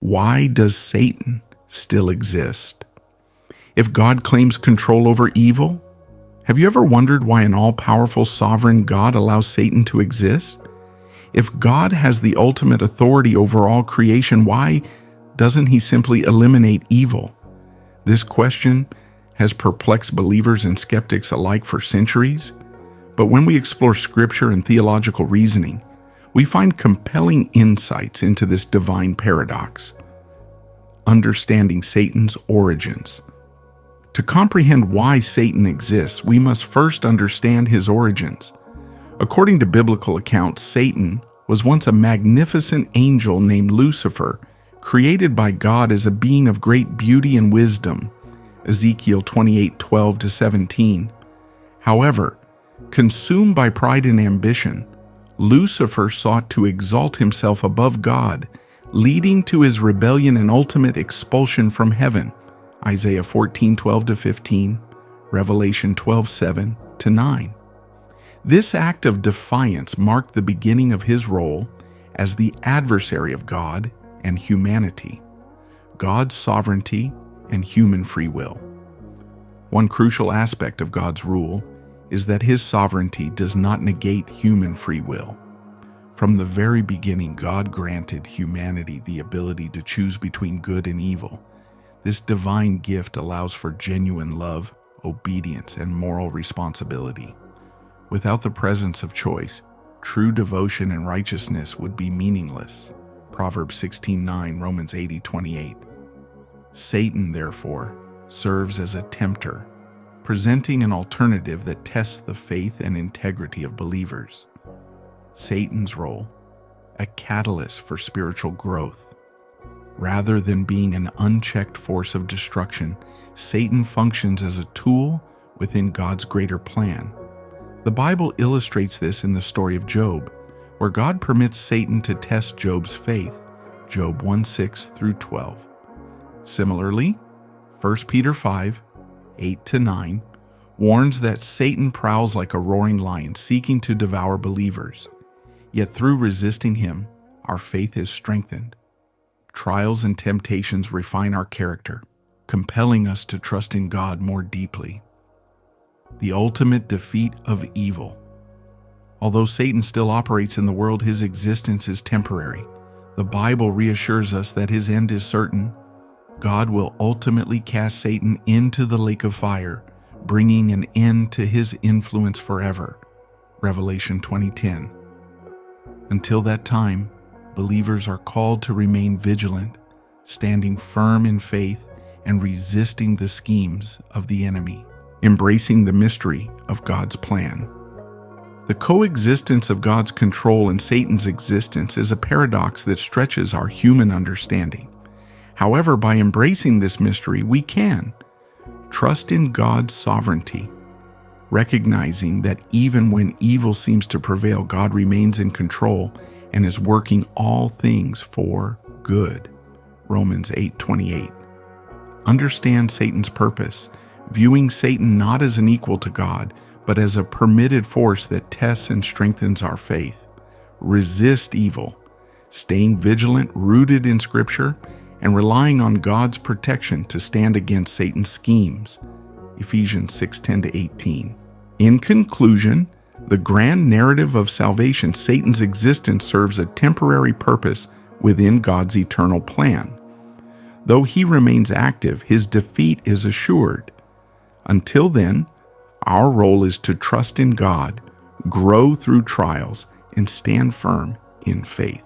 Why does Satan still exist? If God claims control over evil, have you ever wondered why an all-powerful sovereign God allows Satan to exist? If God has the ultimate authority over all creation, why doesn't he simply eliminate evil? This question has perplexed believers and skeptics alike for centuries. But when we explore scripture and theological reasoning, we find compelling insights into this divine paradox. Understanding Satan's origins. To comprehend why Satan exists, we must first understand his origins. According to biblical accounts, Satan was once a magnificent angel named Lucifer, created by God as a being of great beauty and wisdom. Ezekiel 28:12-17. However, consumed by pride and ambition, Lucifer sought to exalt himself above God, leading to his rebellion and ultimate expulsion from heaven. Isaiah 14:12-15, Revelation 12:7-9. This act of defiance marked the beginning of his role as the adversary of God and humanity, God's sovereignty and human free will. One crucial aspect of God's rule is that his sovereignty does not negate human free will. From the very beginning, God granted humanity the ability to choose between good and evil. This divine gift allows for genuine love, obedience, and moral responsibility. Without the presence of choice, true devotion and righteousness would be meaningless. Proverbs 16:9, Romans 80:28. Satan, therefore, serves as a tempter, presenting an alternative that tests the faith and integrity of believers. Satan's role, a catalyst for spiritual growth. Rather than being an unchecked force of destruction, Satan functions as a tool within God's greater plan. The Bible illustrates this in the story of Job, where God permits Satan to test Job's faith, Job 1:6-12. Similarly, 1 Peter 5:8-9 warns that Satan prowls like a roaring lion, seeking to devour believers. Yet through resisting him, our faith is strengthened. Trials and temptations refine our character, compelling us to trust in God more deeply. The ultimate defeat of evil. Although Satan still operates in the world, his existence is temporary. The Bible reassures us that his end is certain. God will ultimately cast Satan into the lake of fire, bringing an end to his influence forever. Revelation 20:10. Until that time, believers are called to remain vigilant, standing firm in faith and resisting the schemes of the enemy, embracing the mystery of God's plan. The coexistence of God's control and Satan's existence is a paradox that stretches our human understanding. However, by embracing this mystery, we can trust in God's sovereignty, recognizing that even when evil seems to prevail, God remains in control and is working all things for good. Romans 8:28. Understand Satan's purpose, viewing Satan not as an equal to God, but as a permitted force that tests and strengthens our faith. Resist evil, staying vigilant, rooted in Scripture, and relying on God's protection to stand against Satan's schemes. Ephesians 6:10-18. In conclusion, the grand narrative of salvation, Satan's existence serves a temporary purpose within God's eternal plan. Though he remains active, his defeat is assured. Until then, our role is to trust in God, grow through trials, and stand firm in faith.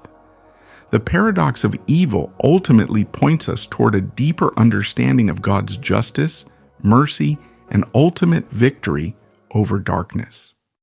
The paradox of evil ultimately points us toward a deeper understanding of God's justice, mercy, and ultimate victory over darkness.